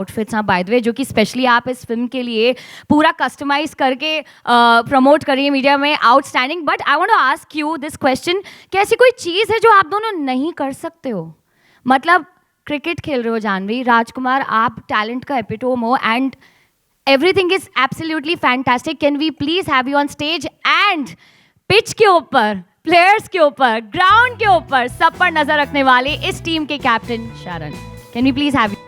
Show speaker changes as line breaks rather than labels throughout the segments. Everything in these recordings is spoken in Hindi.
आउटफिट्स हाँ बाय द वे, जो कि स्पेशली आप इस फिल्म के लिए पूरा कस्टमाइज करके प्रमोट करिए मीडिया में, outstanding. But I want to ask you this question कि ऐसी कोई चीज़ है जो आप दोनों नहीं कर सकते हो? मतलब क्रिकेट खेल रहे हो जानवी, राजकुमार आप टैलेंट का एपिटोम हो and everything is absolutely fantastic. Can we please have you on stage and pitch के ऊपर, प्लेयर्स के ऊपर, ग्राउंड के ऊपर, सब पर नजर रखने वाले इस टीम के captain Sharan. Can we please have you?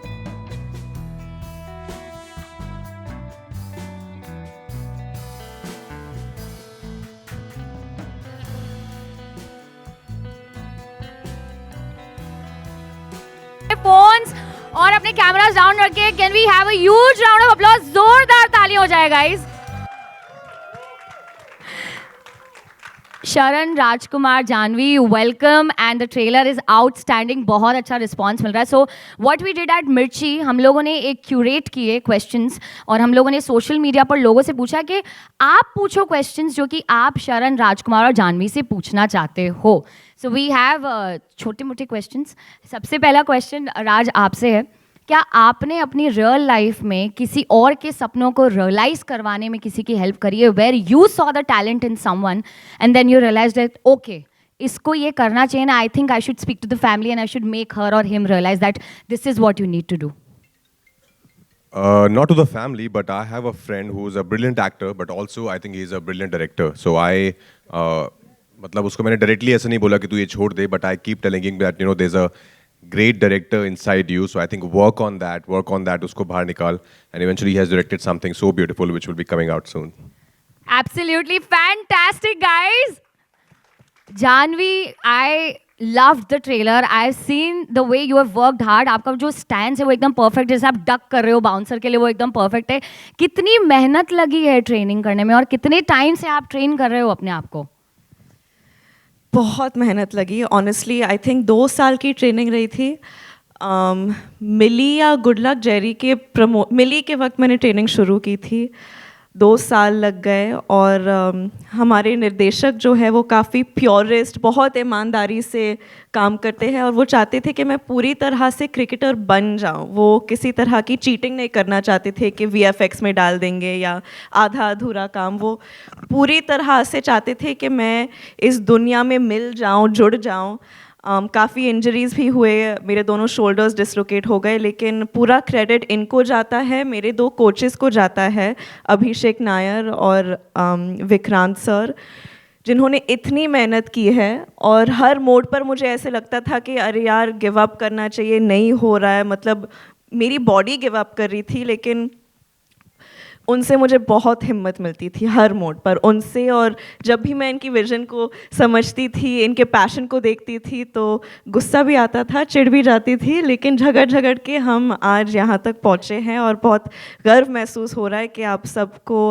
Phones और अपने कैमरास डाउन रखे. Can we have a huge round of applause? जोरदार ताली हो जाए guys. Sharan, Rajkumar, Janhvi, welcome and the trailer is outstanding. बहुत अच्छा रिस्पांस मिल रहा है. So what we did at Mirchi, हम लोगों ने एक क्यूरेट किए क्वेश्चंस और हम लोगों ने सोशल मीडिया पर लोगों से पूछा कि आप पूछो क्वेश्चंस जो कि आप शरण, राजकुमार और जानवी से पूछना चाहते हो. सो वी हैव छोटे मोटे क्वेश्चंस. सबसे पहला क्वेश्चन राज आपसे है, क्या आपने अपनी रियल लाइफ में किसी और के सपनों को रियलाइज करवाने में किसी की हेल्प करी है, where you saw the talent in someone and then you realise that okay इसको ये करना चाहिए ना, I think I should speak to the family and I should make her और him realise that this is what you need to do?
Not to the family, but I have a friend who's a brilliant actor, but also I think he's a brilliant director. So मतलब उसको मैंने डायरेक्टली ऐसा नहीं बोला कि तू ये छोड़ दे, but I keep telling him that there's a great director inside you. So I think work on that, उसको बाहर निकाल, and eventually he has directed something so beautiful which will be coming out soon.
Absolutely fantastic, guys. Janvi, I loved the trailer. I've seen the way you have worked hard. आपका जो स्टैंड है वो एकदम परफेक्ट, जैसे आप डक कर रहे हो बाउंसर के लिए, वो एकदम परफेक्ट है. कितनी मेहनत लगी है ट्रेनिंग करने में और कितने टाइम से आप ट्रेन कर रहे हो अपने आप को?
बहुत मेहनत लगी ऑनेस्टली. आई थिंक 2 साल की ट्रेनिंग रही थी. मिली या गुड लक जेरी के मिली के वक्त मैंने ट्रेनिंग शुरू की थी. 2 साल लग गए और हमारे निर्देशक जो है वो काफ़ी प्योरिस्ट, बहुत ईमानदारी से काम करते हैं और वो चाहते थे कि मैं पूरी तरह से क्रिकेटर बन जाऊं. वो किसी तरह की चीटिंग नहीं करना चाहते थे कि VFX में डाल देंगे या आधा अधूरा काम. वो पूरी तरह से चाहते थे कि मैं इस दुनिया में मिल जाऊं, जुड़ जाऊं. काफ़ी इंजरीज़ भी हुए, मेरे दोनों शोल्डर्स डिसलोकेट हो गए, लेकिन पूरा क्रेडिट इनको जाता है, मेरे 2 कोचेस को जाता है, अभिषेक नायर और विक्रांत सर, जिन्होंने इतनी मेहनत की है. और हर मोड पर मुझे ऐसे लगता था कि अरे यार गिव अप करना चाहिए, नहीं हो रहा है. मतलब मेरी बॉडी गिव अप कर रही थी, लेकिन उनसे मुझे बहुत हिम्मत मिलती थी हर मोड पर उनसे. और जब भी मैं इनकी विजन को समझती थी, इनके पैशन को देखती थी, तो गुस्सा भी आता था, चिढ़ भी जाती थी, लेकिन झगड़ के हम आज यहाँ तक पहुँचे हैं और बहुत गर्व महसूस हो रहा है कि आप सबको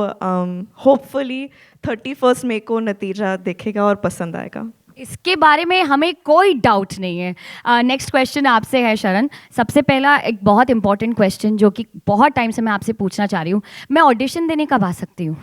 होपफुली 31 मई को नतीजा दिखेगा और पसंद आएगा.
इसके बारे में हमें कोई डाउट नहीं है. नेक्स्ट क्वेश्चन आपसे है शरण. सबसे पहला एक बहुत इंपॉर्टेंट क्वेश्चन जो कि बहुत टाइम से मैं आपसे पूछना चाह रही हूँ, मैं ऑडिशन देने कब आ सकती हूँ?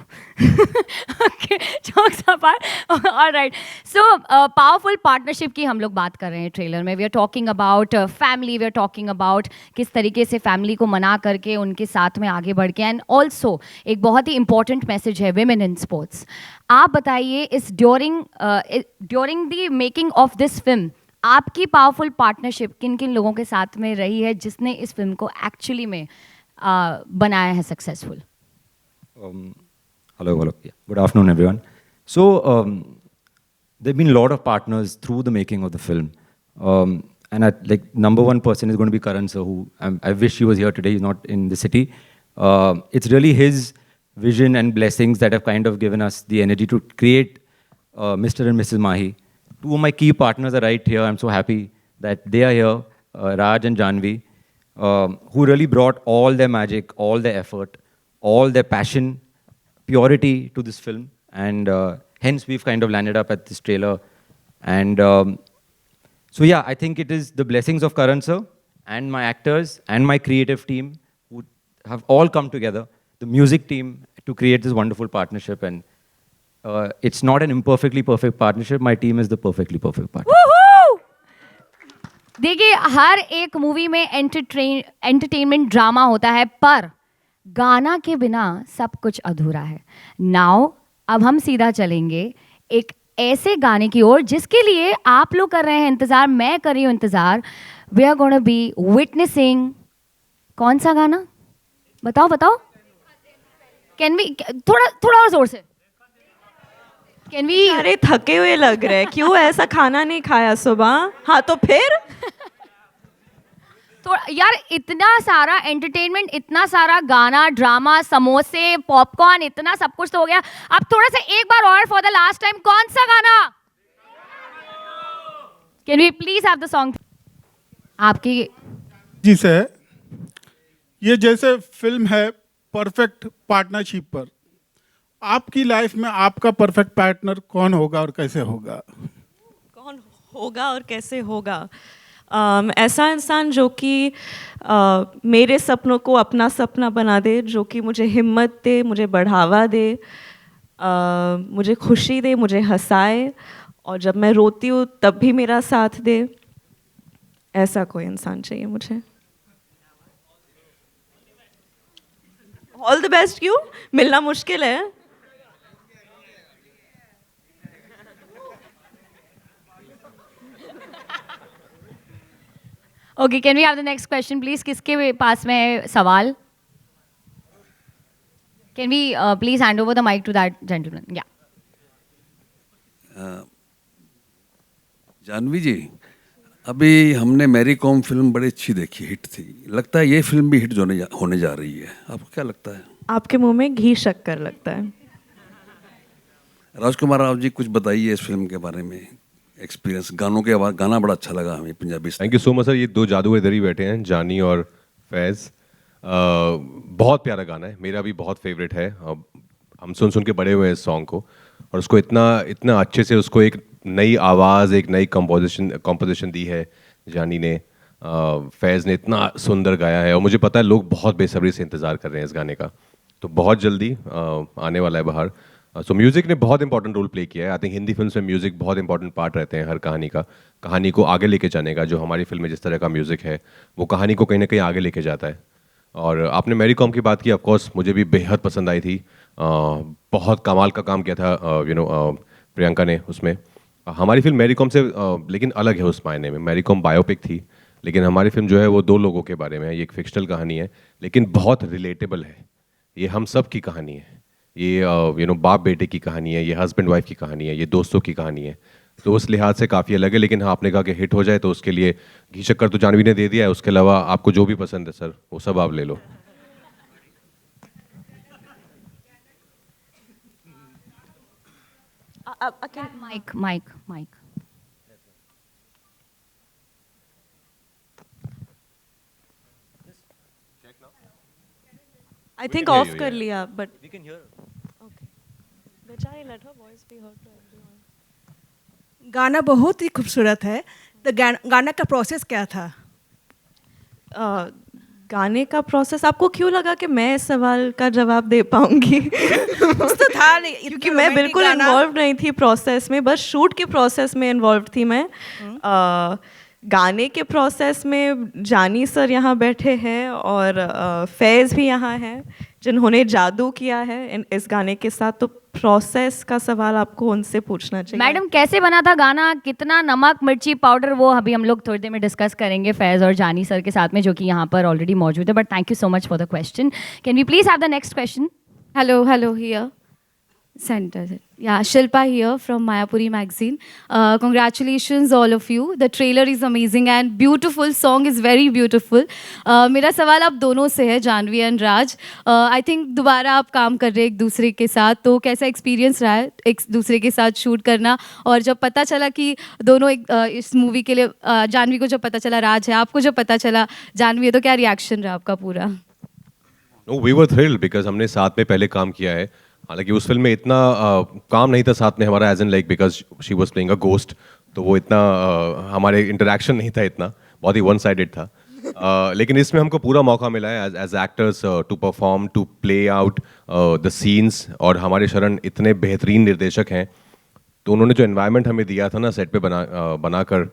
ऑलराइट. सो पावरफुल पार्टनरशिप की हम लोग बात कर रहे हैं ट्रेलर में. We are talking about family, we are talking about किस तरीके से फैमिली को मना करके उनके साथ में आगे बढ़ के, एंड ऑल्सो एक बहुत ही इंपॉर्टेंट मैसेज है विमेन इन स्पोर्ट्स. आप बताइए इस during the making of this film आपकी पावरफुल पार्टनरशिप किन किन लोगों के साथ में रही है जिसने इस फिल्म को एक्चुअली में बनाया है successful?
Hello. Yeah. Good afternoon, everyone. So, there have been a lot of partners through the making of the film. And number one person is going to be Karan sir, who I wish he was here today. He's not in the city. It's really his vision and blessings that have kind of given us the energy to create Mr. and Mrs. Mahi. 2 of my key partners are right here. I'm so happy that they are here, Raj and Janvi, who really brought all their magic, all their effort, all their passion, purity to this film. And hence we've kind of landed up at this trailer. And so yeah, I think it is the blessings of Karan sir and my actors and my creative team who have all come together, the music team, to create this wonderful partnership. And it's not an imperfectly perfect partnership. My team is the perfectly perfect partner.
Woohoo! देखिए हर एक मूवी में एंटरटेनमेंट ड्रामा होता है, पर गाना के बिना सब कुछ अधूरा है. नाउ अब हम सीधा चलेंगे एक ऐसे गाने की ओर जिसके लिए आप लोग कर रहे हैं इंतजार, मैं कर रही हूँ इंतजार. We are gonna be witnessing. कौन सा गाना? बताओ बताओ. कैन वी थोड़ा थोड़ा और जोर से? Can we?
अरे थके हुए लग रहे हैं, क्यों ऐसा खाना नहीं खाया सुबह? हाँ तो फिर
तो यार इतना सारा एंटरटेनमेंट, इतना सारा गाना, ड्रामा, समोसे, पॉपकॉर्न, इतना सब कुछ तो हो गया. अब थोड़ा सा एक बार और फॉर द लास्ट टाइम, कौन सा गाना? Can we please have the song? आपकी
जी सर, ये जैसे फिल्म है परफेक्ट पार्टनरशिप पर, आपकी लाइफ में आपका परफेक्ट पार्टनर कौन होगा और कैसे होगा?
कौन होगा और कैसे होगा? ऐसा इंसान जो कि मेरे सपनों को अपना सपना बना दे, जो कि मुझे हिम्मत दे, मुझे बढ़ावा दे, मुझे खुशी दे, मुझे हंसाए, और जब मैं रोती हूँ तब भी मेरा साथ दे. ऐसा कोई इंसान चाहिए मुझे. All the best. क्यों मिलना मुश्किल है?
Okay, can we have the next question please? किसके पास में है सवाल? Can we please hand over the mic to that gentleman? या
जानवी जी, अभी हमने मैरी कॉम फिल्म बड़ी अच्छी देखी, हिट थी. लगता है ये फिल्म भी हिट होने जा रही है. आपको क्या लगता है?
आपके मुंह में घी शक्कर लगता है.
राजकुमार राव जी, कुछ बताइए इस फिल्म के बारे में, एक्सपीरियंस. गानों के आवाज, गाना बड़ा अच्छा लगा हमें Punjabi.
Thank you so much sir. ये दो जादूगर इधर ही बैठे हैं, जानी और फैज़. बहुत प्यारा गाना है, मेरा भी बहुत फेवरेट है. हम सुन सुन के बड़े हुए हैं इस सॉन्ग को, और उसको इतना इतना अच्छे से उसको एक नई आवाज़, एक नई कंपोजिशन दी है जानी ने. फैज़ ने इतना सुंदर गाया है, और मुझे पता है लोग बहुत बेसब्री से इंतज़ार कर रहे हैं इस गाने का. तो बहुत जल्दी आने वाला है बाहर. सो म्यूज़िक ने बहुत इंपॉर्टेंट रोल प्ले किया है. आई थिंक हिंदी फिल्म में म्यूज़िक बहुत इंपॉर्टेंट पार्ट रहते हैं हर कहानी का. कहानी को आगे लेके जाने का, जो हमारी फिल्म में जिस तरह का म्यूज़िक है वो कहानी को कहीं ना कहीं आगे लेके जाता है. और आपने मैरी कॉम की बात की, ऑफकोर्स मुझे भी बेहद पसंद आई थी. बहुत कमाल का काम किया था प्रियंका ने उसमें. हमारी फिल्म मैरी कॉम से लेकिन अलग है उस मायने में. मैरी कॉम बायोपिक थी, लेकिन हमारी फिल्म जो है वो दो लोगों के बारे में है. ये एक फिक्शनल कहानी है, लेकिन बहुत रिलेटेबल है. ये हम सब की कहानी है. ये बाप बेटे की कहानी है, ये हस्बैंड वाइफ की कहानी है, ये दोस्तों की कहानी है. तो उस लिहाज से काफ़ी अलग है. लेकिन हाँ, आपने कहा कि हिट हो जाए तो उसके लिए घी शक्कर तो जानवी ने दे दिया है. उसके अलावा आपको जो भी पसंद है सर, वो सब आप ले लो.
Mic mic mic.
I think
hear
of
you,
कर
yeah.
लिया, but we can hear. Okay, बेचारी, let her voice be heard to everyone.
गाना बहुत ही खूबसूरत है. तो गाना का प्रोसेस क्या था?
गाने का प्रोसेस, आपको क्यों लगा कि मैं इस सवाल का जवाब दे पाऊंगी?
कुछ तो था नहीं,
क्योंकि मैं बिल्कुल इन्वॉल्व नहीं थी प्रोसेस में, बस शूट के प्रोसेस में इन्वॉल्व थी मैं. गाने के प्रोसेस में जानी सर यहाँ बैठे हैं, और फैज़ भी यहाँ हैं जिन्होंने जादू किया है इस गाने के साथ. तो प्रोसेस का सवाल आपको उनसे पूछना चाहिए.
मैडम कैसे बना था गाना, कितना नमक मिर्ची पाउडर, वो अभी हम लोग थोड़ी देर में डिस्कस करेंगे फैज़ और जानी सर के साथ में, जो कि यहाँ पर ऑलरेडी मौजूद है. But thank you so much for the question. Can we please have the next question?
Hello, here. Center. Yeah, Shilpa here from Mayapuri magazine. Congratulations all of you. The trailer is amazing and beautiful. Song is very beautiful. मेरा सवाल आप दोनों से है, Janhvi and Raj. I think दोबारा आप काम कर रहे हैं एक दूसरे के साथ, तो कैसा एक्सपीरियंस रहा है एक दूसरे के साथ शूट करना? और जब पता चला कि दोनों इस मूवी के लिए, जानवी को जब पता चला राज है, आपको जब पता चला जानवी है, तो क्या रिएक्शन रहा आपका पूरा?
No, we were thrilled because हमने साथ में पहले काम किया है. हालांकि उस फिल्म में इतना काम नहीं था साथ में हमारा, as an like because she was playing a ghost. तो वो इतना हमारे इंटरेक्शन नहीं था, इतना बहुत ही वन साइडेड था. लेकिन इसमें हमको पूरा मौका मिला है as actors to perform, to play out the scenes. और हमारे शरण इतने बेहतरीन निर्देशक हैं, तो उन्होंने जो एनवायरनमेंट हमें दिया था ना सेट पे बनाकर,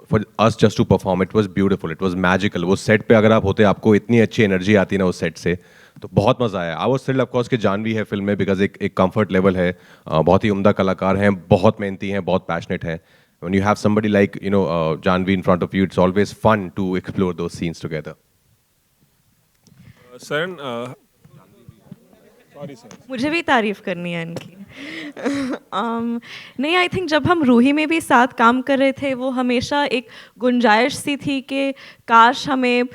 For us just to perform, it was beautiful, it was magical. वो set पे अगर आप होते आपको इतनी अच्छी energy आती ना उस set से, तो बहुत मज़ा आया. I was thrilled of course कि जानवी है फिल्म में because एक comfort level है, बहुत ही उम्दा कलाकार हैं, बहुत मेहनती हैं, बहुत passionate हैं. When you have somebody like Janvi in front of you, it's always fun to explore those scenes together.
Sir sorry sir
मुझे भी तारीफ करनी है इनकी. नहीं, आई थिंक जब हम रूही में भी साथ काम कर रहे थे, वो हमेशा एक गुंजाइश सी थी कि काश हमें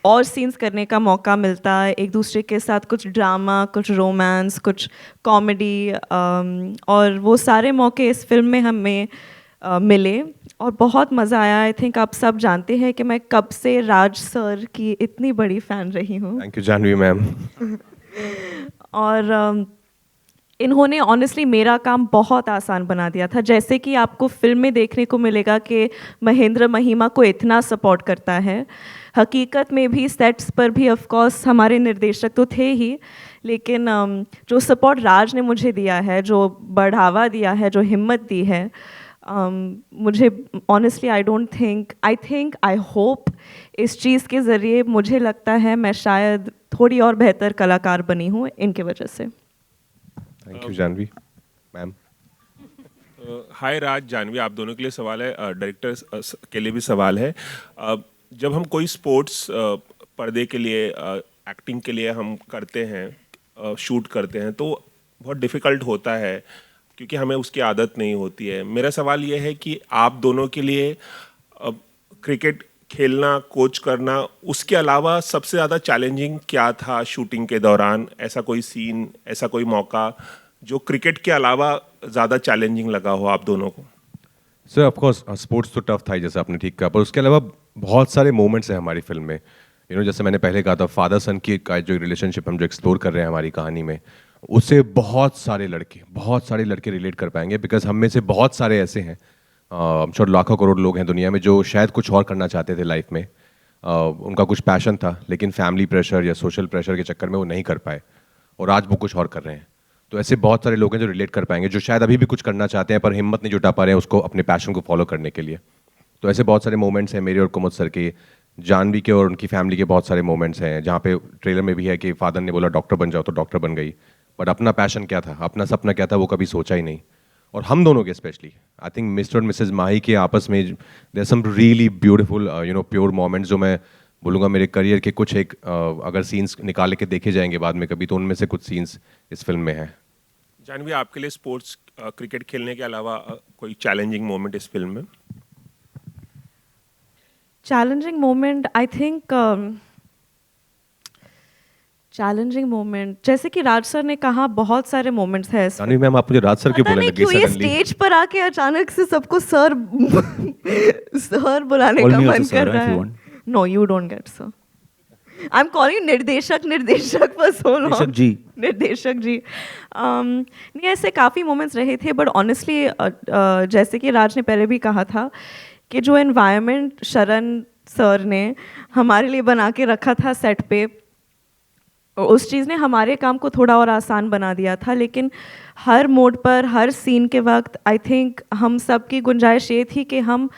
और सीन्स करने का मौका मिलता, एक दूसरे के साथ कुछ ड्रामा, कुछ रोमांस, कुछ कॉमेडी, और वो सारे मौके इस फिल्म में हमें मिले और बहुत मज़ा आया. आई थिंक आप सब जानते हैं कि मैं कब से राज सर की इतनी बड़ी फ़ैन रही हूँ.
Thank you Janhvi ma'am.
और इन्होंने ऑनेस्टली मेरा काम बहुत आसान बना दिया था. जैसे कि आपको फिल्म में देखने को मिलेगा कि महेंद्र महिमा को इतना सपोर्ट करता है, हकीकत में भी सेट्स पर भी ऑफ कोर्स हमारे निर्देशक तो थे ही, लेकिन जो सपोर्ट राज ने मुझे दिया है, जो बढ़ावा दिया है, जो हिम्मत दी है, मुझे ऑनेस्टली आई होप इस चीज़ के ज़रिए मुझे लगता है मैं शायद थोड़ी और बेहतर कलाकार बनी हूँ इनके वजह से.
Thank you Janhvi ma'am.
Hi Raj, Janhvi, आप दोनों के लिए सवाल है, डायरेक्टर के लिए भी सवाल है. जब हम कोई स्पोर्ट्स पर्दे के लिए, एक्टिंग के लिए हम करते हैं, शूट करते हैं, तो बहुत डिफ़िकल्ट होता है क्योंकि हमें उसकी आदत नहीं होती है. मेरा सवाल ये है कि आप दोनों के लिए क्रिकेट खेलना, कोच करना, उसके अलावा सबसे ज़्यादा चैलेंजिंग क्या था शूटिंग के दौरान? ऐसा कोई सीन, ऐसा कोई मौका जो क्रिकेट के अलावा ज़्यादा चैलेंजिंग लगा हो आप दोनों को?
सर ऑफ कोर्स स्पोर्ट्स तो टफ था ही, जैसे आपने ठीक कहा, पर उसके अलावा बहुत सारे मोमेंट्स हैं हमारी फिल्म में. जैसे मैंने पहले कहा था, फादर सन की का जो रिलेशनशिप हम जो एक्सप्लोर कर रहे हैं हमारी कहानी में, उससे बहुत सारे लड़के रिलेट कर पाएंगे. बिकॉज हम में से बहुत सारे ऐसे हैं, श्योर लाखों करोड़ लोग हैं दुनिया में जो शायद कुछ और करना चाहते थे लाइफ में. उनका कुछ पैशन था, लेकिन फैमिली प्रेशर या सोशल प्रेशर के चक्कर में वो नहीं कर पाए, और आज वो कुछ और कर रहे हैं. तो ऐसे बहुत सारे लोग हैं जो रिलेट कर पाएंगे, जो शायद अभी भी कुछ करना चाहते हैं पर हिम्मत नहीं जुटा पा रहे हैं उसको अपने पैशन को फॉलो करने के लिए. तो ऐसे बहुत सारे मोमेंट्स हैं मेरे और कुमुद सर के, जानवी के और उनकी फैमिली के बहुत सारे मोमेंट्स हैं, जहाँ पे ट्रेलर में भी है कि फादर ने बोला डॉक्टर बन जाओ तो डॉक्टर बन गई, बट अपना पैशन क्या था, अपना सपना क्या था, वो कभी सोचा ही नहीं. और हम दोनों के स्पेशली आई थिंक मिस्टर और मिसेज माही के आपस में there some really beautiful pure moments, जो मैं बोलूँगा मेरे करियर के कुछ एक अगर सीन्स निकाल के देखे जाएंगे बाद में कभी, तो उनमें से कुछ सीन्स इस फिल्म में हैं.
जानवी, आपके लिए स्पोर्ट्स, क्रिकेट खेलने के अलावा कोई चैलेंजिंग मोमेंट इस फिल्म में?
Challenging moment, I think challenging moment, जैसे कि राज सर ने कहा, बहुत सारे मोमेंट्स हैं.
जानवी मैम, आप मुझे राज सर के
पता
बोलने
नहीं
लगी
क्यों ये
सडनली.
स्टेज पर आके अचानक से सबको सर सर बुलाने
Call
का
me
मन
also,
कर
sir,
रहा
if you
है.
want.
No, you don't get sir. I am calling निर्देशक फॉर सो लॉन्ग.
निर्देशक जी.
निर्देशक जी. नहीं, ऐसे काफ़ी मोमेंट्स रहे थे, बट ऑनेस्टली जैसे कि राज ने पहले भी कहा था कि जो एनवायरनमेंट शरण सर ने हमारे लिए बना के रखा था सेट पे, उस चीज़ ने हमारे काम को थोड़ा और आसान बना दिया था. लेकिन हर मोड पर, हर सीन के वक्त आई थिंक हम सब की गुंजाइश ये थी कि हम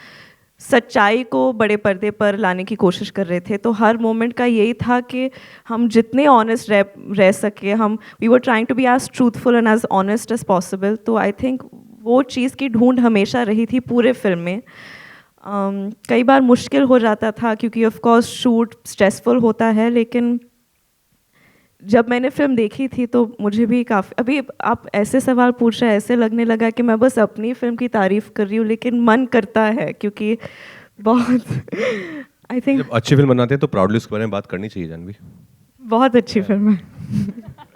सच्चाई को बड़े पर्दे पर लाने की कोशिश कर रहे थे. तो हर मोमेंट का यही था कि हम जितने ऑनेस्ट रह सके, हम we were trying to be as truthful and as honest as possible. तो आई थिंक वो चीज़ की ढूंढ हमेशा रही थी पूरे फिल्म में. कई बार मुश्किल हो जाता था क्योंकि ऑफ कोर्स शूट स्ट्रेसफुल होता है, लेकिन जब मैंने फिल्म देखी थी तो मुझे भी काफ़ी, अभी आप ऐसे सवाल पूछ रहे हैं, ऐसे लगने लगा कि मैं बस अपनी फिल्म की तारीफ़ कर रही हूँ, लेकिन मन करता है क्योंकि बहुत आई थिंक
जब अच्छी फिल्म बनाते हैं तो प्राउडली उसके बारे में बात करनी चाहिए जानवी.
बहुत अच्छी फिल्म है.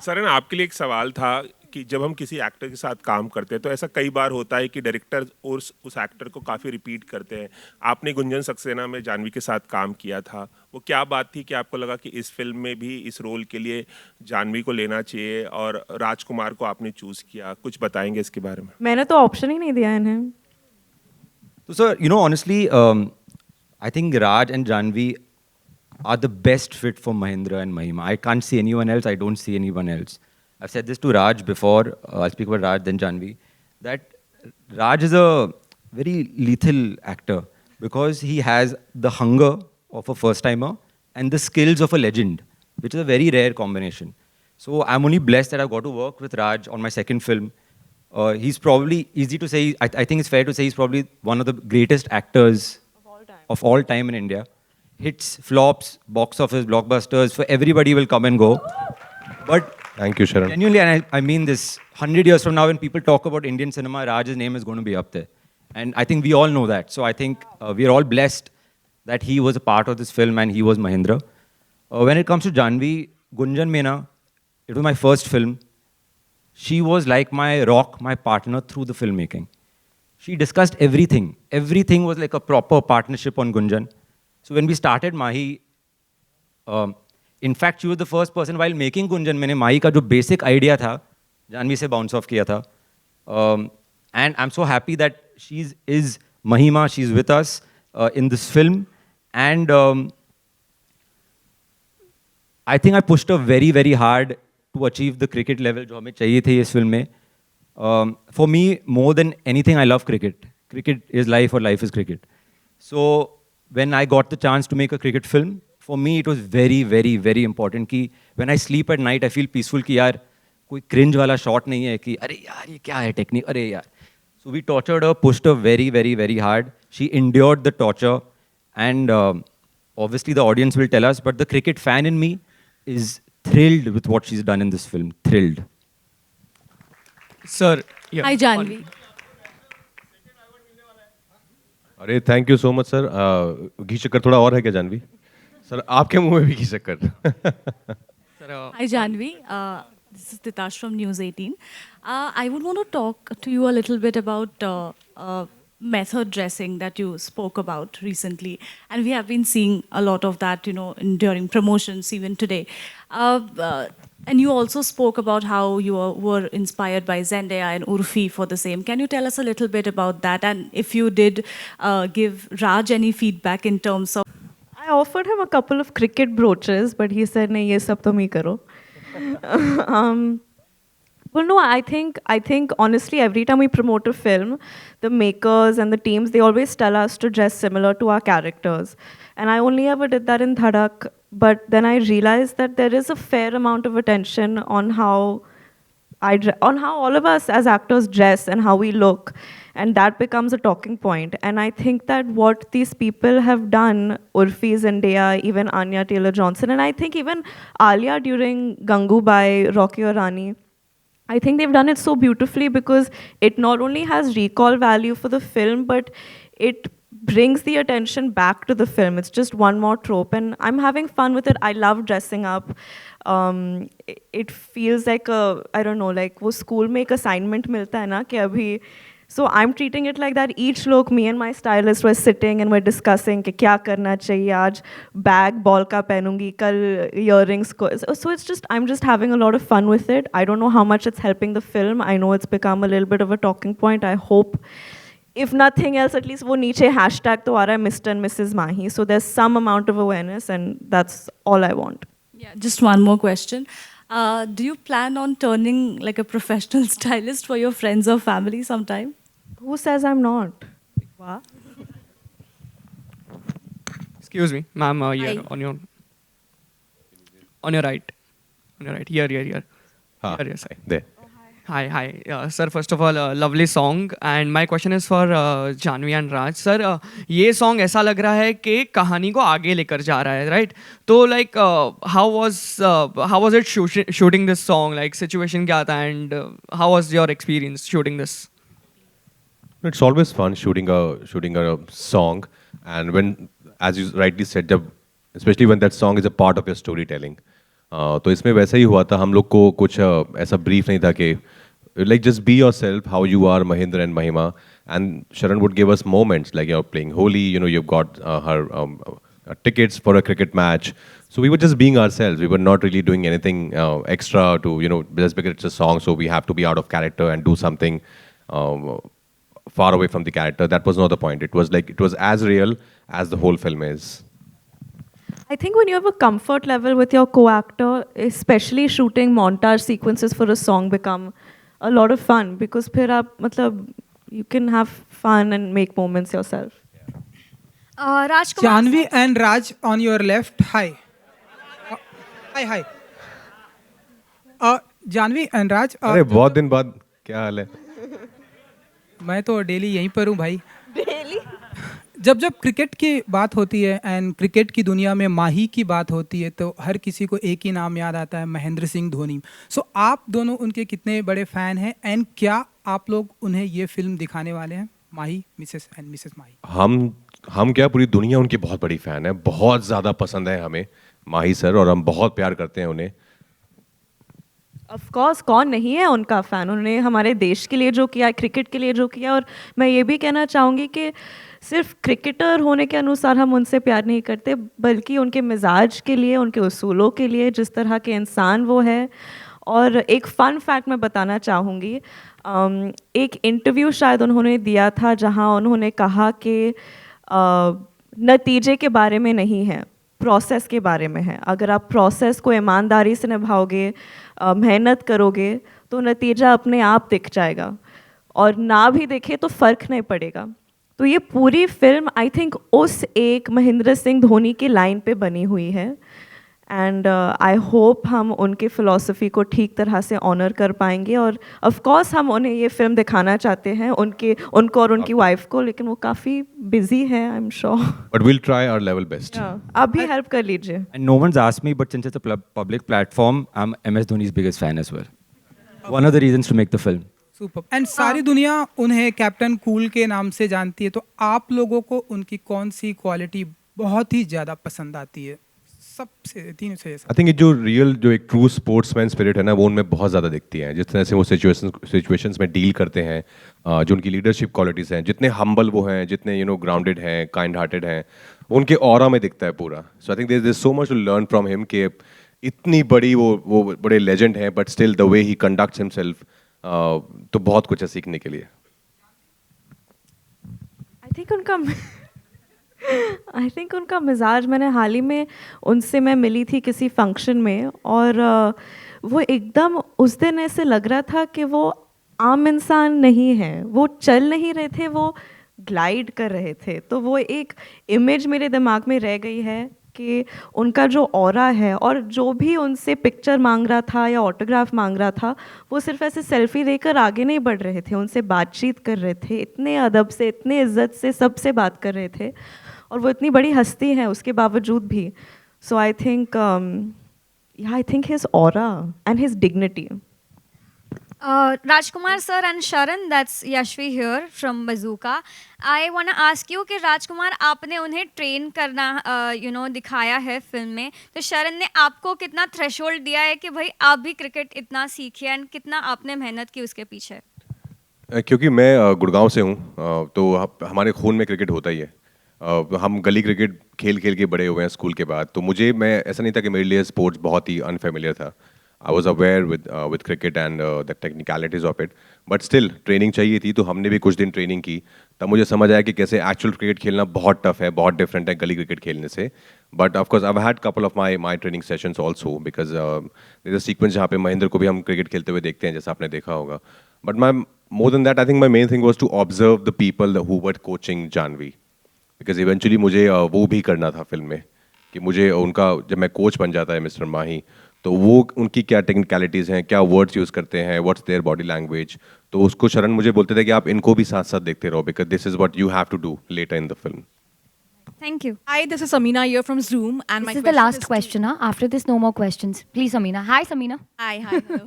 सर, आपके लिए एक सवाल था कि जब हम किसी एक्टर के साथ काम करते हैं तो ऐसा कई बार होता है कि डायरेक्टर और उस एक्टर को काफ़ी रिपीट करते हैं. आपने गुंजन सक्सेना में जानवी के साथ काम किया था, वो क्या बात थी कि आपको लगा कि इस फिल्म में भी इस रोल के लिए जानवी को लेना चाहिए और राजकुमार को आपने चूज़ किया? कुछ बताएंगे इसके बारे में?
मैंने तो ऑप्शन ही नहीं दिया इन्हें.
So, sir, honestly, I think Raj and Janvi are the best fit for Mahindra and Mahima. I can't see anyone else. I don't see anyone else. I've said this to Raj before. I'll speak about Raj, then Janvi. That Raj is a very lethal actor because he has the hunger of a first timer and the skills of a legend, which is a very rare combination. So I'm only blessed that I got to work with Raj on my second film. He's probably easy to say. I think it's fair to say he's probably one of the greatest actors of all time in India. Hits, flops, box office, blockbusters, for everybody will come and go. But
Thank you, Sharan.
genuinely, and I mean this, 100 years from now, when people talk about Indian cinema, Raj's name is going to be up there. And I think we all know that. So I think we are all blessed that he was a part of this film and he was Mahindra. When it comes to Janvi, Gunjan Mena, it was my first film. She was like my rock, my partner through the filmmaking. She discussed everything. Everything was like a proper partnership on Gunjan. So when we started Mahi, in fact, she was the first person while making Gunjan, मैंने माही का जो basic idea था, जानवी से bounce off किया था. And I'm so happy that she is Mahima, she's with us in this film. And I think I pushed her very, very hard to achieve the cricket level जो हमें चाहिए थे इस film में. For me, more than anything, I love cricket. Cricket is life or life is cricket. So when I got the chance to make a cricket film, for me it was very, very, very important कि when I sleep at night, I feel peaceful कि यार कोई cringe वाला shot नहीं है कि अरे यार ये क्या है technique, अरे यार. So we tortured her, pushed her very, very, very hard. She endured the torture, and obviously the audience will tell us, but the cricket fan in me is thrilled with what she's done in this film. Thrilled.
Sir, yeah.
Hi, Janvi.
अरे thank you so much sir. घी शक्कर थोड़ा और है क्या जानवी? सर आपके मुंह में भी घी शक्कर.
Hi, Janvi. This is Titash from News 18. I would want to talk to you a little bit about method dressing that you spoke about recently. And we have been seeing a lot of that, during promotions even today. And you also spoke about how you were inspired by Zendaya and Urfi for the same. Can you tell us a little bit about that? And if you did give Raj any feedback in terms of...
I offered him a couple of cricket brooches, but he said, "Nahi, ye sab to me karo." Well, no, I think honestly, every time we promote a film, the makers and the teams, they always tell us to dress similar to our characters. And I only ever did that in Dhadak, but then I realized that there is a fair amount of attention on how all of us as actors dress and how we look. And that becomes a talking point. And I think that what these people have done, Urfi, Zendaya, even Anya Taylor-Johnson, and I think even Alia during Gangubai, Rocky or Rani, I think they've done it so beautifully because it not only has recall value for the film, but it brings the attention back to the film. It's just one more trope, and I'm having fun with it. I love dressing up. It feels like I don't know, like वो school में एक assignment मिलता है ना कि अभी. So I'm treating it like that. Each look, me and my stylist were sitting and we're discussing कि क्या करना चाहिए आज, bag ball का पहनूंगी, कल earrings को. So it's just, I'm just having a lot of fun with it. I don't know how much it's helping the film. I know it's become a little bit of a talking point. I hope, if nothing else, at least वो नीचे hashtag तो आ रहा है Mr. and Mrs. Mahi. So there's some amount of awareness, and that's all I want.
Yeah, just one more question. Do you plan on turning like a professional stylist for your friends or family sometime?
Who says I'm not?
Wow.
Excuse me, ma'am, here
Hi.
on your right. On your right. Here.
हाँ,
Here, yes.
there.
Hi. Sir, first of all, lovely song. And my question is for Janvi and Raj. Sir, ये song ऐसा लग रहा है कि कहानी को आगे लेकर जा रहा है, right? तो like, how was it shooting this song? Like, situation क्या था, and how was your experience shooting this?
It's always fun shooting a song, and when, as you rightly said, especially when that song is a part of your storytelling. तो इसमें वैसा ही हुआ था. हम लोग को कुछ ऐसा brief नहीं था कि like just be yourself, how you are, Mahindra and Mahima, and Sharan would give us moments like you're playing Holi, you've got her tickets for a cricket match. So we were just being ourselves. We were not really doing anything extra to, just because it's a song, so we have to be out of character and do something far away from the character. That was not the point. It was as real as the whole film is.
I think when you have a comfort level with your co-actor, especially shooting montage sequences for a song become a lot of fun, because फिर आप मतलब you can have fun and make moments yourself.
Rajkumar.
Janvi and Raj on your left. Hi. Hi. Janvi and Raj.
अरे बहुत दिन बाद क्या हाल है?
मैं तो डेली यहीं पर हूँ भाई. डेली? जब क्रिकेट की बात होती है एंड क्रिकेट की दुनिया में माही की बात होती है तो हर किसी को एक ही नाम याद आता है, महेंद्र सिंह धोनी. सो आप दोनों उनके कितने बड़े फ़ैन हैं एंड क्या आप लोग उन्हें ये फिल्म दिखाने वाले हैं, माही, मिसेस माही?
हम क्या, पूरी दुनिया उनकी बहुत बड़ी फ़ैन है, बहुत ज़्यादा पसंद है हमें माही सर, और हम बहुत प्यार करते हैं उन्हें.
ऑफ कोर्स, कौन नहीं है उनका फ़ैन. उन्होंने हमारे देश के लिए जो किया, क्रिकेट के लिए जो किया. और मैं ये भी कहना चाहूँगी कि सिर्फ क्रिकेटर होने के अनुसार हम उनसे प्यार नहीं करते, बल्कि उनके मिजाज के लिए, उनके उसूलों के लिए, जिस तरह के इंसान वो है. और एक फ़न फैक्ट मैं बताना चाहूँगी. एक इंटरव्यू शायद उन्होंने दिया था जहाँ उन्होंने कहा कि नतीजे के बारे में नहीं है, प्रोसेस के बारे में है. अगर आप प्रोसेस को ईमानदारी से निभाओगे, मेहनत करोगे, तो नतीजा अपने आप दिख जाएगा. और ना भी दिखे तो फ़र्क नहीं पड़ेगा. तो ये पूरी फिल्म आई थिंक उस एक महेंद्र सिंह धोनी की लाइन पे बनी हुई है. एंड आई होप हम उनके फ़िलॉसफी को ठीक तरह से ऑनर कर पाएंगे. और ऑफ कोर्स हम उन्हें ये फिल्म दिखाना चाहते हैं, उनको और उनकी वाइफ को, लेकिन वो काफ़ी बिजी है, I am sure.
But we'll try our level best.
आप भी हेल्प कर लीजिए.
And no one's asked me, but since it's a public platform, I'm MS Dhoni's biggest fan as well. One of the reasons to make the film.
Super. And सारी दुनिया उन्हें कैप्टन कूल के नाम से जानती है, तो आप लोगों को उनकी कौन सी क्वालिटी बहुत ही ज़्यादा पसंद आती है? सबसे तीनों से.
आई थिंक जो एक ट्रू स्पोर्ट्समैन स्पिरिट है ना, वो उनमें बहुत ज़्यादा दिखती है. जिस तरह से वो सिचुएशंस में डील करते हैं, जो उनकी लीडरशिप क्वालिटीज़ हैं, जितने हम्बल वो हैं, जितने ग्राउंडेड हैं, काइंड हार्टेड हैं, उनके ऑरा में दिखता है पूरा. So I think there is so much to learn from him कि इतनी बड़ी वो बड़े लेजेंड हैं, but still the way he conducts himself, तो बहुत कुछ है सीखने के लिए.
आई थिंक उनका मिजाज, मैंने हाल ही में उनसे मैं मिली थी किसी फंक्शन में, और वो एकदम उस दिन ऐसे लग रहा था कि वो आम इंसान नहीं है. वो चल नहीं रहे थे, वो ग्लाइड कर रहे थे. तो वो एक इमेज मेरे दिमाग में रह गई है कि उनका जो ऑरा है, और जो भी उनसे पिक्चर मांग रहा था या ऑटोग्राफ मांग रहा था, वो सिर्फ ऐसे सेल्फी देकर आगे नहीं बढ़ रहे थे, उनसे बातचीत कर रहे थे, इतने अदब से, इतने इज्जत से सबसे बात कर रहे थे. और वो इतनी बड़ी हस्ती है उसके बावजूद भी. So I think his aura and his dignity.
Rajkumar sir and Sharan, that's Yashvi here from Bazooka. I want to ask you कि राजकुमार, आपने उन्हें ट्रेन करना दिखाया है फिल्म में, तो शरण ने आपको कितना थ्रेशोल्ड दिया है कि भाई आप भी क्रिकेट इतना सीखिए, एंड कितना आपने मेहनत की उसके पीछे?
क्योंकि मैं गुड़गांव से हूँ, तो हमारे खून में क्रिकेट होता ही है. हम गली क्रिकेट खेल के बड़े हुए हैं स्कूल के बाद. तो मैं ऐसा नहीं था कि मेरे लिए स्पोर्ट्स बहुत ही अनफेमिलियर था. I was aware with cricket and the technicalities of it, but still training चाहिए थी. तो हमने भी कुछ दिन ट्रेनिंग की. तब मुझे समझ आया कि कैसे एक्चुअल क्रिकेट खेलना बहुत टफ है, बहुत डिफरेंट है गली क्रिकेट खेलने से. But of course I had couple of my training sessions also, because there is a sequence जहाँ पे महेंद्र को भी हम क्रिकेट खेलते हुए देखते हैं, जैसा आपने देखा होगा. But more than that, I think my main thing was to observe the people who were coaching Janhvi, because eventually मुझे वो भी करना था फिल्म में, कि मुझे उनका, जब मैं कोच बन जाता है मिस्टर माही, तो वो उनकी क्या टेक्निकलिटीज़ हैं, क्या वर्ड्स यूज़ करते हैं, व्हाट्स देयर बॉडी लैंग्वेज. तो उसको शरण मुझे बोलते थे कि आप इनको भी साथ साथ देखते रहो, because this is what you have to do later in the film.
Thank you.
Hi, this is Samina here from Zoom, and my
This is the last question. After this, no more questions. Please, Samina. Hi, Samina.
Hi, hello.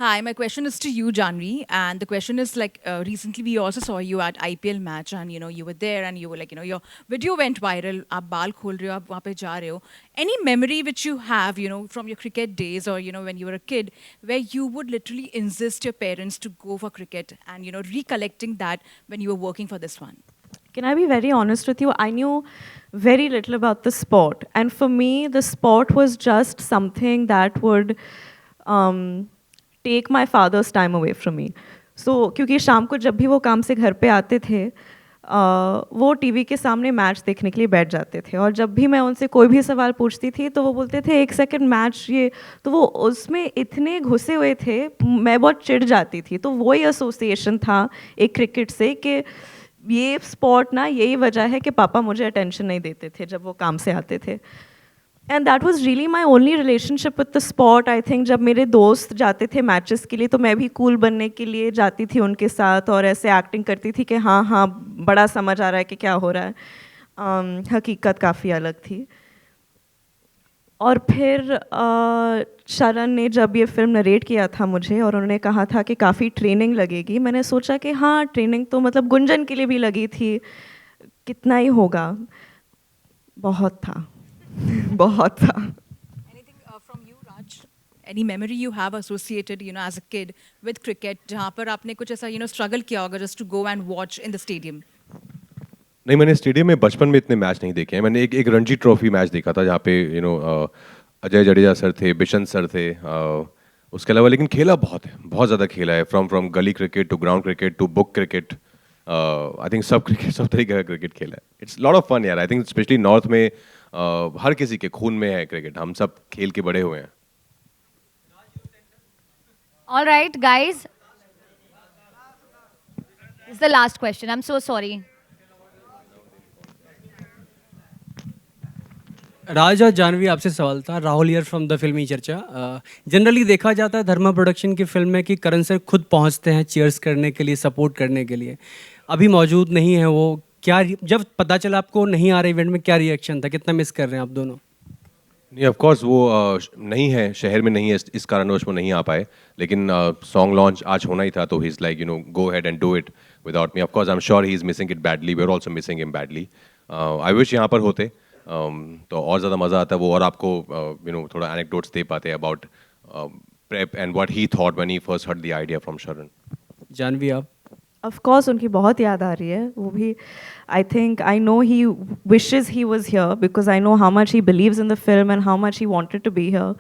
Hi, my question is to you, Janvi, and the question is like recently we also saw you at IPL match, and you were there, and you were like, your video went viral. आप बाल खोल रहे हो, आप वहाँ पे जा रहे हो. Any memory which you have, from your cricket days, or when you were a kid, where you would literally insist your parents to go for cricket, and recollecting that when you were working for this one?
Can I be very honest with you? I knew very little about the sport. And for me, the sport was just something that would take my father's time away from me. So, क्योंकि शाम को जब भी वो काम से घर पे आते थे, वो टीवी के सामने मैच देखने के लिए बैठ जाते थे, और जब भी मैं उनसे कोई भी सवाल पूछती थी तो वो बोलते थे 1 सेकंड मैच ये, तो वो उसमें इतने घुसे हुए थे, मैं बहुत चिढ़ जाती थी। तो वही एसोसिएशन था एक क्रिकेट से कि ये स्पॉट ना, यही वजह है कि पापा मुझे अटेंशन नहीं देते थे जब वो काम से आते थे। And that was really my only relationship with the spot. I think जब मेरे दोस्त जाते थे मैचेस के लिए तो मैं भी कूल बनने के लिए जाती थी उनके साथ, और ऐसे एक्टिंग करती थी कि हाँ हाँ बड़ा समझ आ रहा है कि क्या हो रहा है। हकीकत काफ़ी अलग थी। और फिर शरण ने जब ये फिल्म नरेट किया था मुझे, और उन्होंने कहा था कि काफ़ी ट्रेनिंग लगेगी, मैंने सोचा कि हाँ ट्रेनिंग तो मतलब गुंजन के लिए भी लगी थी, कितना ही होगा, बहुत था बहुत था।
Anything from you, Raj? Any memory you have associated, you know, as a kid with cricket, जहाँ पर आपने कुछ ऐसा, you know, struggle किया होगा just to go and watch in the stadium?
नहीं, मैंने स्टेडियम में बचपन में इतने मैच नहीं देखे हैं। मैंने एक रणजी ट्रॉफी मैच देखा था जहाँ पे अजय जडेजा सर थे, बिशन सर थे, उसके अलावा लेकिन खेला बहुत है, बहुत ज़्यादा खेला है, from gali cricket to ground cricket to book cricket. I think सब तरीके का क्रिकेट खेला है। इट्स लॉट ऑफ फन यार। आई थिंक स्पेशली नॉर्थ में हर किसी के खून में है क्रिकेट, हम सब खेल के बड़े हुए हैं।
All right, guys. This is the last question. I'm so sorry.
राज और जानवी, आपसे सवाल था। राहुल हियर फ्रॉम द फिल्मी चर्चा। जनरली देखा जाता है धर्मा प्रोडक्शन की फिल्म में कि करण सर खुद पहुंचते हैं चीयर्स करने के लिए, सपोर्ट करने के लिए। अभी मौजूद नहीं है वो, क्या जब पता चला आपको नहीं आ रहे इवेंट में, क्या रिएक्शन था? कितना मिस कर रहे हैं आप दोनों?
नहीं, ऑफ कोर्स वो नहीं है, शहर में नहीं है, इस कारणवश वो नहीं आ पाए, लेकिन सॉन्ग लॉन्च आज होना ही था, तो he is like go ahead and do it without me. Of course I am sure he is missing it badly, we are also missing him badly. I wish यहाँ पर होते तो और ज़्यादा मज़ा आता वो, और आपको थोड़ा एनेक्डोट्स दे पाते about prep and what he thought when he first heard the idea from शरण।
जानवी आप?
ऑफ कोर्स उनकी बहुत याद आ रही है, वो भी। I think I know he wishes he was here because I know how much he believes in the film and how much he wanted to be here.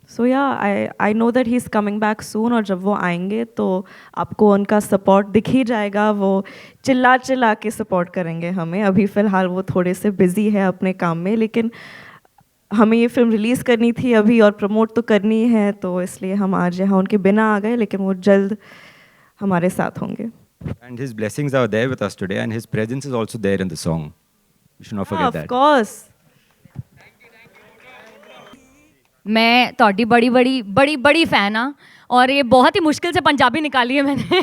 So yeah I know that he is coming back soon, और जब वो आएंगे तो आपको उनका सपोर्ट दिख ही जाएगा। वो चिल्ला चिल्ला के सपोर्ट करेंगे हमें। अभी फ़िलहाल वो थोड़े से बिज़ी है अपने काम में, लेकिन हमें ये फिल्म रिलीज़ करनी थी अभी और प्रमोट तो करनी है, तो इसलिए हम आज यहाँ उनके बिना आ गए, लेकिन वो जल्द हमारे साथ होंगे।
And his blessings are there with us today, and his presence is also there in the song. We should not forget that.
Of course.
मैं ਤੁਹਾਡੀ बड़ी फ़ैन हाँ, और ये बहुत ही मुश्किल से पंजाबी निकाली है मैंने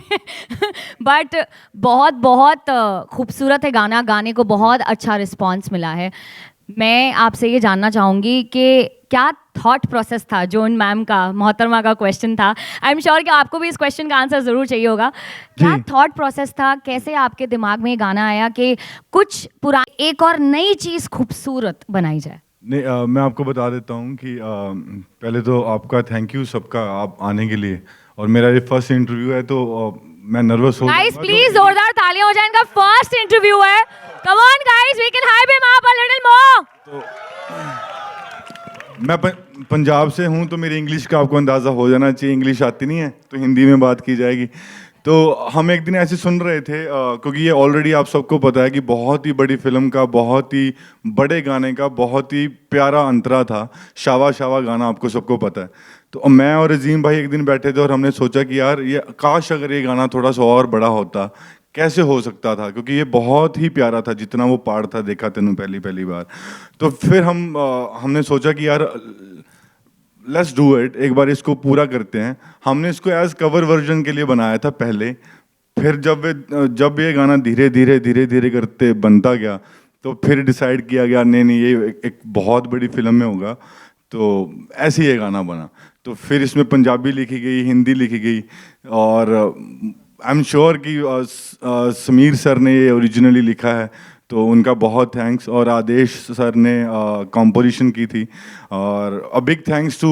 बट बहुत खूबसूरत है गाना, गाने को बहुत अच्छा रिस्पांस मिला है। मैं आपसे ये जानना चाहूँगी कि क्या थॉट प्रोसेस था, जो उन मैम का, मोहतरमा का क्वेश्चन था। आई एम श्योर कि आपको भी इस क्वेश्चन का आंसर ज़रूर चाहिए होगा। क्या थॉट प्रोसेस था, कैसे आपके दिमाग में ये गाना आया कि कुछ पुरानी एक और नई चीज़ खूबसूरत बनाई जाए?
नहीं, मैं आपको बता देता हूँ कि पहले तो आपका थैंक यू सबका, आप आने के लिए, और मेरा ये फर्स्ट इंटरव्यू है तो मैं नर्वस हो।
गाइस प्लीज जोरदार तालियां हो जाए, इनका फर्स्ट इंटरव्यू है। Come on guys, we can hype him up a little more.
मैं पंजाब से हूँ तो मेरी इंग्लिश का आपको अंदाज़ा हो जाना चाहिए, इंग्लिश आती नहीं है तो हिंदी में बात की जाएगी। तो हम एक दिन ऐसे सुन रहे थे, क्योंकि ये ऑलरेडी आप सबको पता है कि बहुत ही बड़ी फिल्म का, बहुत ही बड़े गाने का बहुत ही प्यारा अंतरा था। शावा शावा गाना आपको सबको पता है। तो मैं और अजीम भाई एक दिन बैठे थे और हमने सोचा कि यार ये काश अगर ये गाना थोड़ा सा और बड़ा होता, कैसे हो सकता था, क्योंकि ये बहुत ही प्यारा था जितना वो पार्ट था, देखा तेनू पहली बार। तो फिर हमने सोचा कि यार लेट्स डू इट, एक बार इसको पूरा करते हैं। हमने इसको एज कवर वर्जन के लिए बनाया था पहले, फिर जब ये गाना धीरे धीरे करते बनता गया तो फिर डिसाइड किया गया नहीं ये एक बहुत बड़ी फिल्म में होगा, तो ऐसे ये गाना बना। तो फिर इसमें पंजाबी लिखी गई, हिंदी लिखी गई, और आई एम श्योर कि समीर सर ने ये ओरिजिनली लिखा है, तो उनका बहुत थैंक्स। और आदेश सर ने कंपोजिशन की थी, और a big thanks to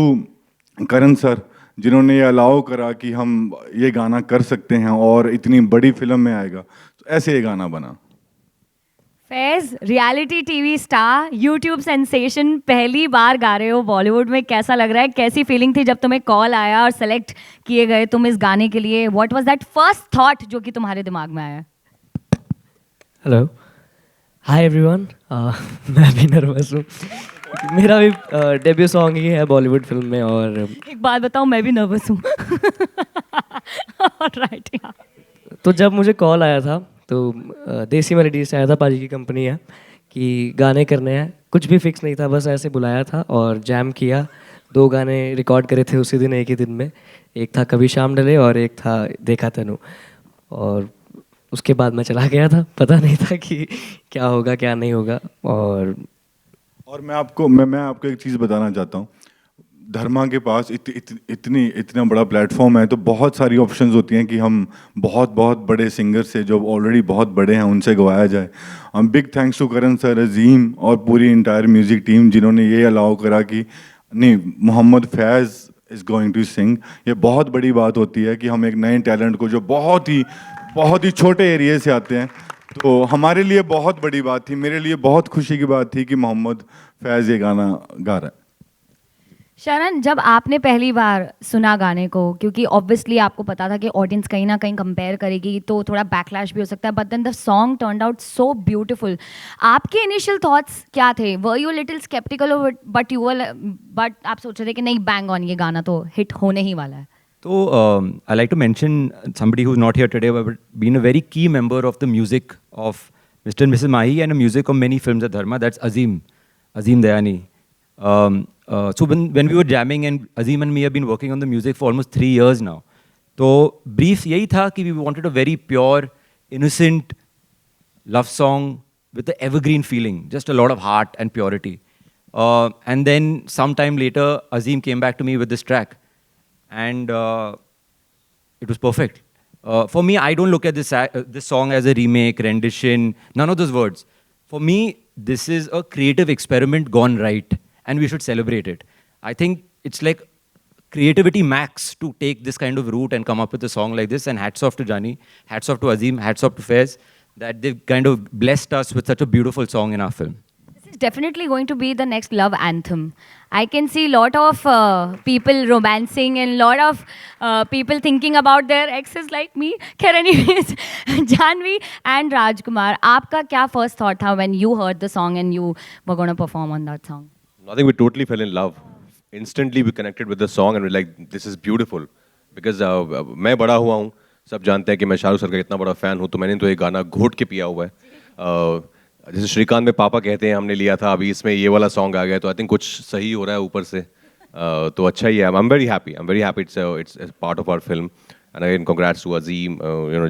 Karan sir जिन्होंने ये अलाउ करा कि हम ये गाना कर सकते हैं और इतनी बड़ी फिल्म में आएगा। तो ऐसे ये गाना बना।
Faiz, reality TV star, YouTube sensation, पहली बार गा रहे हो बॉलीवुड में, कैसा लग रहा है? कैसी फीलिंग थी जब तुम्हें कॉल आया और सेलेक्ट किए गए तुम इस गाने के लिए? What was that first thought जो कि तुम्हारे दिमाग में आया?
Hello, hi everyone. मैं भी नर्वस हूँ। मेरा भी डेब्यू सॉन्ग ही है बॉलीवुड फिल्म में, और
एक बात बताओ, मैं भी नर्वस हूँ। राइट,
तो जब मुझे कॉल आया था तो देसी मेलोडीज से आया था, पाजी की कंपनी है, कि गाने करने हैं। कुछ भी फिक्स नहीं था, बस ऐसे बुलाया था और जैम किया। 2 गाने रिकॉर्ड करे थे उसी दिन, एक ही दिन में। एक था कभी शाम ढले और एक था देखा तनु। और उसके बाद मैं चला गया था, पता नहीं था कि क्या होगा क्या नहीं होगा।
और मैं आपको एक चीज़ बताना चाहता हूँ। धर्मा के पास इतना बड़ा प्लेटफॉर्म है, तो बहुत सारी ऑप्शंस होती हैं कि हम बहुत बहुत बड़े सिंगर से, जो ऑलरेडी बहुत बड़े हैं, उनसे गवाया जाए। हम big thanks to Karan sir, Azeem और पूरी इंटायर म्यूज़िक टीम, जिन्होंने ये अलाउ करा कि नहीं, मोहम्मद फैज़ इज़ गोइंग टू सिंग। ये बहुत बड़ी बात होती है कि हम एक नए टैलेंट को, जो बहुत ही छोटे एरिया से आते हैं, तो हमारे लिए बहुत बड़ी बात थी। मेरे लिए बहुत खुशी की बात थी कि मोहम्मद फैज़ ये गाना गा रहा है।
शरण, जब आपने पहली बार सुना गाने को, क्योंकि ऑब्वियसली आपको पता था कि ऑडियंस कहीं ना कहीं कंपेयर करेगी, तो थोड़ा बैकलैश भी हो सकता है, but then the song turned out so beautiful. आपके इनिशियल थॉट्स क्या थे? Were you little sceptical of it, but आप सोच रहे थे कि नहीं, बैंग ऑन, ये गाना तो हिट होने ही वाला है?
So, I like to mention somebody who's not here today, but been a very key member of the music of Mr. and Mrs. Mahi and the music of many films at Dharma. That's Azim Dayani. So when we were jamming, and Azim and me have been working on the music for almost 3 years now. So brief यही था कि we wanted a very pure, innocent love song with the evergreen feeling, just a lot of heart and purity. And then sometime later, Azim came back to me with this track. And it was perfect. For me, I don't look at this song as a remake, rendition, none of those words. For me, this is a creative experiment gone right, and we should celebrate it. I think it's like creativity max to take this kind of route and come up with a song like this, and hats off to Jani, hats off to Azim, hats off to Faiz, that they've kind of blessed us with such a beautiful song in our film.
This is definitely going to be the next love anthem. I can see a lot of people romancing and a lot of people thinking about their exes like me. Khair, anyways, Janvi and Rajkumar, आपका क्या first thought था when you heard the song and you were going to perform on that song?
Nothing, we totally fell in love. Instantly we connected with the song and we're like, this is beautiful. Because मैं बड़ा हुआ हूँ, सब जानते हैं कि मैं शाहरुख सर का इतना बड़ा फ़ैन हूँ, तो मैंने तो ये गाना घोट के पिया हुआ है। जैसे श्रीकांत में पापा कहते हैं, हमने लिया था, अभी इसमें ये वाला सॉन्ग आ गया, तो आई थिंक कुछ सही हो रहा है ऊपर से, तो अच्छा ही है। I am very happy it's part of our film. And again congrats to Azeem,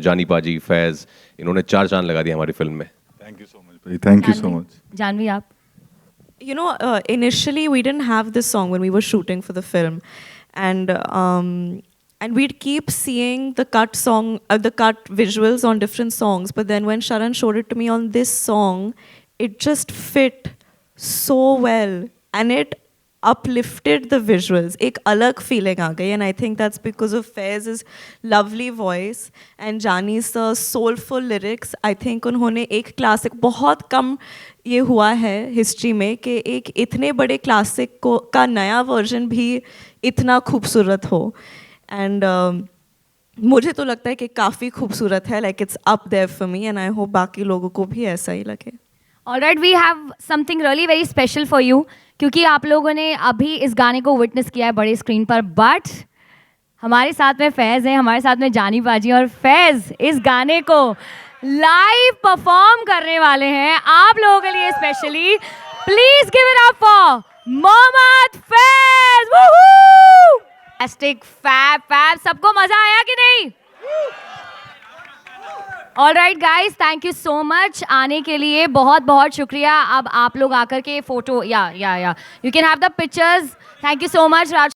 Jani paaji, फैज़, इन्होंने 4 चांद लगा दिए हमारी फिल्म में।
Thank you so much, thank you so much.
Janhvi, आप?
You know, initially we didn't have this song when we were shooting for the film, and we'd keep seeing the cut visuals on different songs. But then when Sharan showed it to me on this song, it just fit so well, and it uplifted the visuals. एक अलग feeling आ गई, and I think that's because of Faiz's lovely voice and Jani's soulful lyrics. I think उन्होंने एक classic, बहुत कम ये हुआ है हिस्ट्री में कि एक इतने बड़े क्लासिक का नया वर्जन भी इतना खूबसूरत हो। एंड मुझे तो लगता है कि काफ़ी खूबसूरत है, like it's up there for me, and I hope बाकी लोगों को भी ऐसा ही लगे।
Alright, we have something really very special for you, क्योंकि आप लोगों ने अभी इस गाने को विटनेस किया है बड़े स्क्रीन पर, बट हमारे साथ में फैज़ है, हमारे साथ में जानी बाजी, और फैज़ इस गाने को लाइव परफॉर्म करने वाले हैं आप लोगों के लिए specially. Please give it up for Mohammad Faiz. Woohoo! Fantastic, fab, सबको मजा आया कि नहीं? Alright guys, thank you so much आने के लिए, बहुत बहुत शुक्रिया। अब आप लोग आकर के फोटो या you can have the pictures. Thank you so much Raj.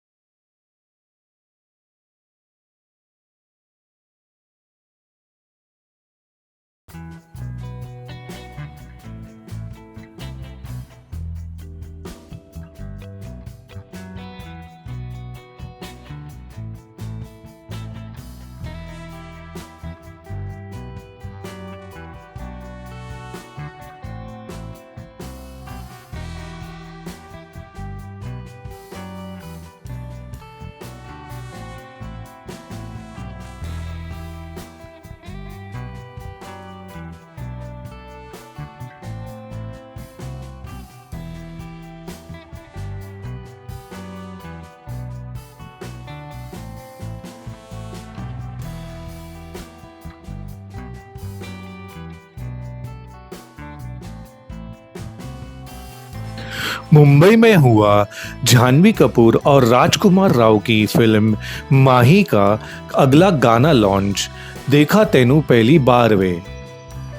Mumbai में हुआ जाह्नवी कपूर और राजकुमार राव की फिल्म माही का अगला गाना लॉन्च, देखा तेनू पहली बार वे।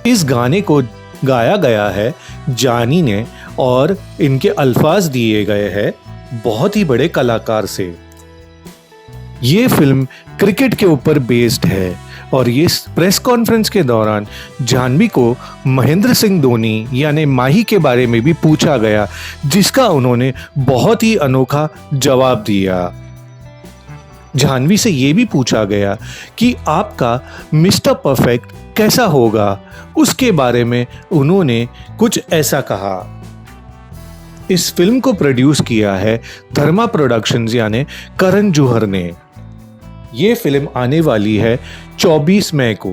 इस गाने को गाया गया है जानी ने और इनके अल्फाज दिए गए हैं बहुत ही बड़े कलाकार से। ये फिल्म क्रिकेट के ऊपर बेस्ड है और ये प्रेस कॉन्फ्रेंस के दौरान जाह्नवी को महेंद्र सिंह धोनी यानी माही के बारे में भी पूछा गया, जिसका उन्होंने बहुत ही अनोखा जवाब दिया। जाह्नवी से ये भी पूछा गया कि आपका मिस्टर परफेक्ट कैसा होगा, उसके बारे में उन्होंने कुछ ऐसा कहा। इस फिल्म को प्रोड्यूस किया है धर्मा प्रोडक्शंस यानी करण जौहर ने। ये फिल्म आने वाली है 24 मई को।